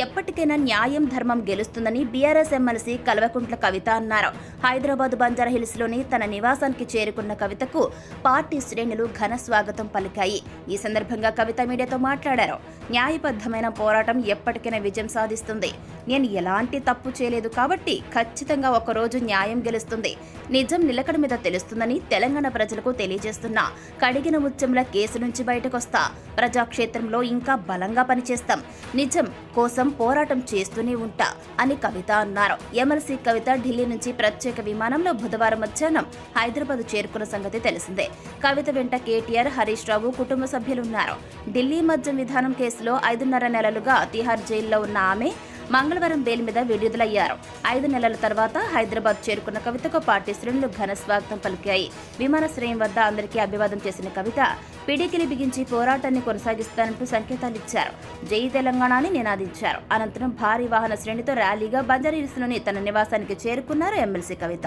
ఎప్పటికైనా న్యాయం ధర్మం గెలుస్తుందని బీఆర్ఎస్ ఎమ్మెల్సీ కల్వకుంట్ల కవిత అన్నారు. హైదరాబాద్ బంజారాహిల్స్లోని తన నివాసానికి చేరుకున్న కవితకు పార్టీ శ్రేణులు ఘన స్వాగతం పలికాయి. ఈ సందర్భంగా కవిత మీడియాతో మాట్లాడారు. న్యాయబద్ధమైన పోరాటం ఎప్పటికైనా విజయం సాధిస్తుంది. నేను ఎలాంటి తప్పు చేయలేదు కాబట్టి ఖచ్చితంగా ఒకరోజు న్యాయం గెలుస్తుంది. నిజం నిలకడ మీద తెలుస్తుందని తెలంగాణ ప్రజలకు తెలియజేస్తున్నా. కడిగిన ముత్యంలా కేసు నుంచి బయటకొస్తా. ప్రజాక్షేత్రంలో ఇంకా బలంగా పనిచేస్తాం. నిజం కోసం పోరాటం చేస్తూనే ఉంటా అని కవిత అన్నారు. ఎమ్మెల్సీ కవిత ఢిల్లీ నుంచి ప్రత్యేక విమానంలో బుధవారం మధ్యాహ్నం హైదరాబాద్ చేరుకున్న సంగతి తెలిసిందే. కవిత వెంట కేటీఆర్, హరీష్ రావు కుటుంబ సభ్యులున్నారు. ఢిల్లీ మద్యం విధానం కేసులో 5.5 నెలలుగా తిహార్ జైల్లో ఉన్న ఆమె మంగళవారం బెయిల్ మీద విడుదలయ్యారు. 5 నెలల తర్వాత హైదరాబాద్ చేరుకున్న కవితకు పార్టీ శ్రేణులు ఘన స్వాగతం పలికాయి. విమానాశ్రయం వద్ద అందరికీ అభివాదం చేసిన కవిత పిడికిలి బిగించి పోరాటాన్ని కొనసాగిస్తానంటూ సంకేతాలిచ్చారు. జై తెలంగాణ అని నినాదించారు. అనంతరం భారీ వాహన శ్రేణితో ర్యాలీగా బంజారాహిల్స్లోని తన నివాసానికి చేరుకున్నారు ఎమ్మెల్సీ కవిత.